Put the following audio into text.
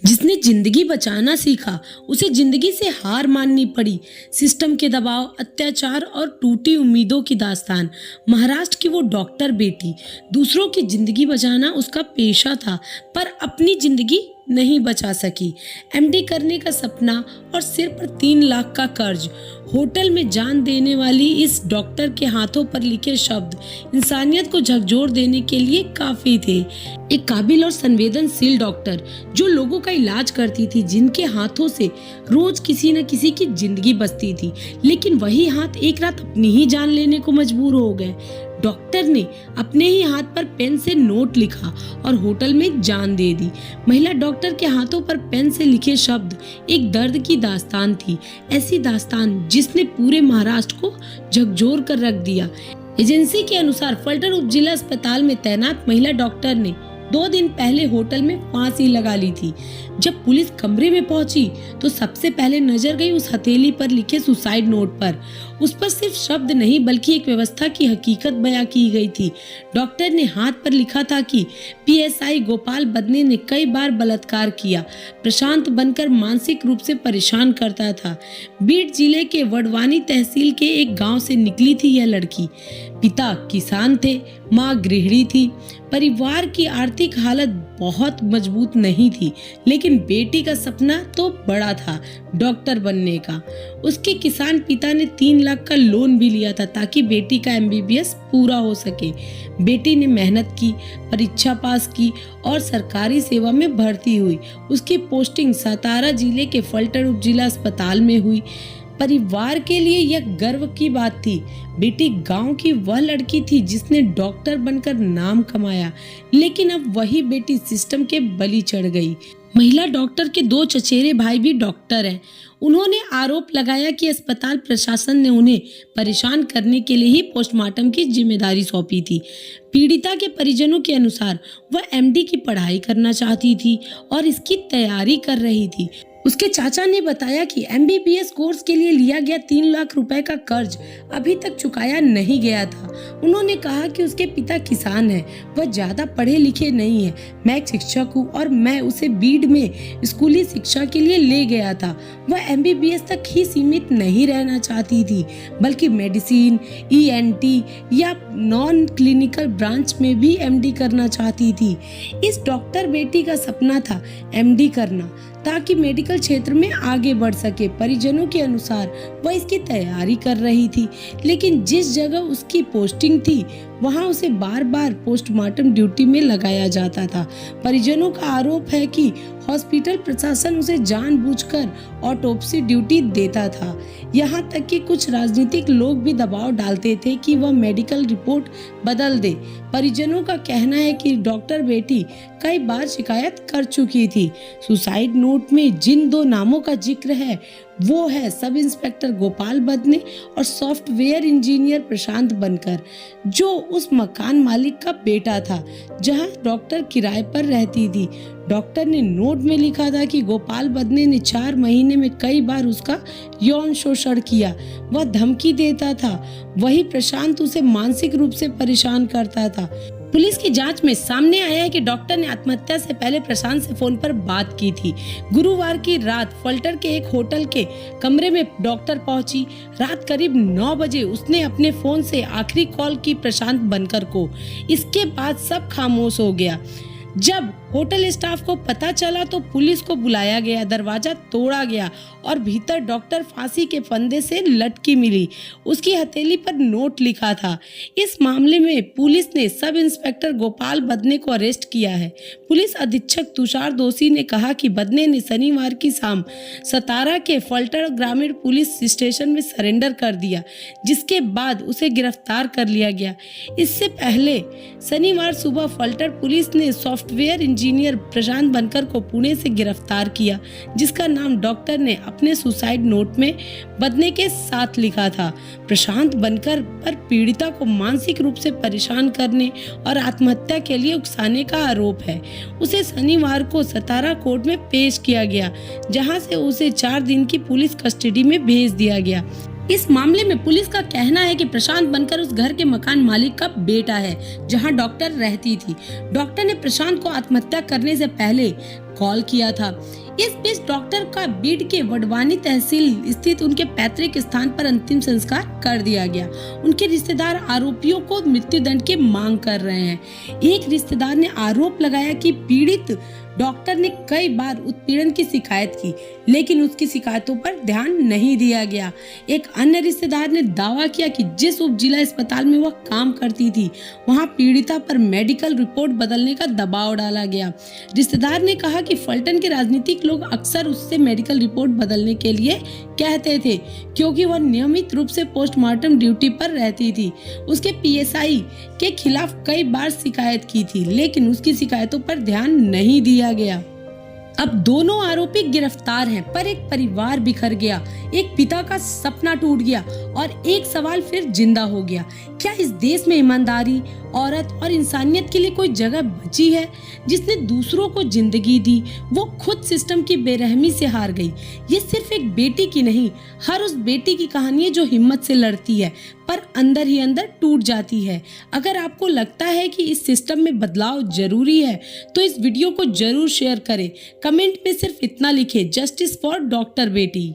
जिसने जिंदगी बचाना सीखा उसे जिंदगी से हार माननी पड़ी। सिस्टम के दबाव, अत्याचार और टूटी उम्मीदों की दास्तान। महाराष्ट्र की वो डॉक्टर बेटी, दूसरों की जिंदगी बचाना उसका पेशा था, पर अपनी जिंदगी नहीं बचा सकी। एमडी करने का सपना और सिर पर 3 लाख का कर्ज। होटल में जान देने वाली इस डॉक्टर के हाथों पर लिखे शब्द इंसानियत को झकझोर देने के लिए काफी थे। एक काबिल और संवेदनशील डॉक्टर जो लोगों का इलाज करती थी, जिनके हाथों से रोज किसी न किसी की जिंदगी बचती थी, लेकिन वही हाथ एक रात अपनी ही जान लेने को मजबूर हो गए। डॉक्टर ने अपने ही हाथ पर पेन से नोट लिखा और होटल में जान दे दी। महिला डॉक्टर के हाथों पर पेन से लिखे शब्द एक दर्द की दास्तान थी, ऐसी दास्तान जिसने पूरे महाराष्ट्र को झकझोर कर रख दिया। एजेंसी के अनुसार फल्टर उप जिला अस्पताल में तैनात महिला डॉक्टर ने 2 दिन पहले होटल में फांसी लगा ली थी। जब पुलिस कमरे में पहुंची तो सबसे पहले नजर गई उस हथेली पर लिखे सुसाइड नोट पर। उस पर सिर्फ शब्द नहीं बल्कि एक व्यवस्था की हकीकत बयां की गई थी। डॉक्टर ने हाथ पर लिखा था कि पीएसआई गोपाल बदने ने कई बार बलात्कार किया, प्रशांत बनकर मानसिक रूप से परेशान करता था। बीड जिले के वडवानी तहसील के एक गांव से निकली थी यह लड़की। पिता किसान थे, माँ गृहिणी थी। परिवार की आर्थिक हालत बहुत मजबूत नहीं थी, लेकिन बेटी का सपना तो बड़ा था, डॉक्टर बनने का। उसके किसान पिता ने 3 लाख का लोन भी लिया था ताकि बेटी का एमबीबीएस पूरा हो सके। बेटी ने मेहनत की, परीक्षा पास की और सरकारी सेवा में भर्ती हुई। उसकी पोस्टिंग सतारा जिले के फल्टर उप जिला अस्पताल में हुई। परिवार के लिए यह गर्व की बात थी। बेटी गांव की वह लड़की थी जिसने डॉक्टर बनकर नाम कमाया, लेकिन अब वही बेटी सिस्टम के बलि चढ़ गई। महिला डॉक्टर के 2 चचेरे भाई भी डॉक्टर हैं। उन्होंने आरोप लगाया कि अस्पताल प्रशासन ने उन्हें परेशान करने के लिए ही पोस्टमार्टम की जिम्मेदारी सौंपी थी। पीड़िता के परिजनों के अनुसार वह एमडी की पढ़ाई करना चाहती थी और इसकी तैयारी कर रही थी। उसके चाचा ने बताया कि एमबीबीएस कोर्स के लिए लिया गया 3 लाख रुपए का कर्ज अभी तक चुकाया नहीं गया था। उन्होंने कहा कि उसके पिता किसान हैं, वह ज्यादा पढ़े लिखे नहीं है। मैं एक शिक्षक हूँ और मैं उसे बीड में स्कूली शिक्षा के लिए ले गया था। वह एमबीबीएस तक ही सीमित नहीं रहना चाहती थी, बल्कि मेडिसिन, ईएनटी या नॉन क्लिनिकल ब्रांच में भी एमडी करना चाहती थी। इस डॉक्टर बेटी का सपना था एमडी करना ताकि मेडिकल क्षेत्र में आगे बढ़ सके। परिजनों के अनुसार वह इसकी तैयारी कर रही थी, लेकिन जिस जगह उसकी पोस्टिंग थी वहां उसे बार बार पोस्टमार्टम ड्यूटी में लगाया जाता था। परिजनों का आरोप है कि हॉस्पिटल प्रशासन उसे जानबूझकर ऑटोप्सी ड्यूटी देता था। यहाँ तक कि कुछ राजनीतिक लोग भी दबाव डालते थे कि वह मेडिकल रिपोर्ट बदल दे। परिजनों का कहना है कि डॉक्टर बेटी कई बार शिकायत कर चुकी थी। सुसाइड नोट में जिन 2 नामों का जिक्र है वो है सब इंस्पेक्टर गोपाल बदने और सॉफ्टवेयर इंजीनियर प्रशांत बनकर, जो उस मकान मालिक का बेटा था जहां डॉक्टर किराए पर रहती थी। डॉक्टर ने नोट में लिखा था कि गोपाल बदने ने 4 महीने में कई बार उसका यौन शोषण किया। वह धमकी देता था। वही प्रशांत उसे मानसिक रूप से परेशान करता था। पुलिस की जांच में सामने आया है कि डॉक्टर ने आत्महत्या से पहले प्रशांत से फोन पर बात की थी। गुरुवार की रात फल्टर के एक होटल के कमरे में डॉक्टर पहुंची। रात करीब 9 बजे उसने अपने फोन से आखिरी कॉल की प्रशांत बनकर को। इसके बाद सब खामोश हो गया। जब होटल स्टाफ को पता चला तो पुलिस को बुलाया गया, दरवाजा तोड़ा गया और भीतर डॉक्टर फांसी के फंदे से लटकी मिली। उसकी हथेली पर नोट लिखा था। इस मामले में पुलिस ने सब इंस्पेक्टर गोपाल बदने को अरेस्ट किया है। पुलिस अधीक्षक तुषार दोषी ने कहा कि बदने ने शनिवार की शाम सतारा के फल्टर ग्रामीण पुलिस स्टेशन में सरेंडर कर दिया, जिसके बाद उसे गिरफ्तार कर लिया गया। इससे पहले शनिवार सुबह फल्टर पुलिस ने सॉफ्टवेयर इंजीनियर प्रशांत बनकर को पुणे से गिरफ्तार किया, जिसका नाम डॉक्टर ने अपने सुसाइड नोट में बदने के साथ लिखा था। प्रशांत बनकर पर पीड़िता को मानसिक रूप से परेशान करने और आत्महत्या के लिए उकसाने का आरोप है। उसे शनिवार को सतारा कोर्ट में पेश किया गया, जहां से उसे 4 दिन की पुलिस कस्टडी में भेज दिया गया। इस मामले में पुलिस का कहना है कि प्रशांत बनकर उस घर के मकान मालिक का बेटा है जहां डॉक्टर रहती थी। डॉक्टर ने प्रशांत को आत्महत्या करने से पहले कॉल किया था। इस बीच डॉक्टर का बीड के वडवानी तहसील स्थित उनके पैतृक स्थान पर अंतिम संस्कार कर दिया गया। उनके रिश्तेदार आरोपियों को मृत्यु दंड की मांग कर रहे हैं। एक रिश्तेदार ने आरोप लगाया कि पीड़ित डॉक्टर ने कई बार उत्पीड़न की शिकायत की, लेकिन उसकी शिकायतों पर ध्यान नहीं दिया गया। एक अन्य रिश्तेदार ने दावा किया कि जिस उप जिला अस्पताल में वह काम करती थी, वहां पीड़िता पर मेडिकल रिपोर्ट बदलने का दबाव डाला गया। रिश्तेदार ने कहा कि फलटन के राजनीतिक लोग अक्सर उससे मेडिकल रिपोर्ट बदलने के लिए कहते थे, क्योंकि वह नियमित रूप से पोस्टमार्टम ड्यूटी पर रहती थी। उसके पीएसआई के खिलाफ कई बार शिकायत की थी, लेकिन उसकी शिकायतों पर ध्यान नहीं दिया गया। अब दोनों आरोपी गिरफ्तार हैं, पर एक परिवार बिखर गया, एक पिता का सपना टूट गया और एक सवाल फिर जिंदा हो गया। क्या इस देश में ईमानदारी, औरत और इंसानियत के लिए कोई जगह बची है? जिसने दूसरों को जिंदगी दी, वो खुद सिस्टम की बेरहमी से हार गई। ये सिर्फ एक बेटी की नहीं, हर उस बेटी की कहानी है जो हिम्मत से लड़ती है पर अंदर ही अंदर टूट जाती है। अगर आपको लगता है कि इस सिस्टम में बदलाव जरूरी है, तो इस वीडियो को जरूर शेयर करें। कमेंट में सिर्फ इतना लिखें, जस्टिस फॉर डॉक्टर बेटी।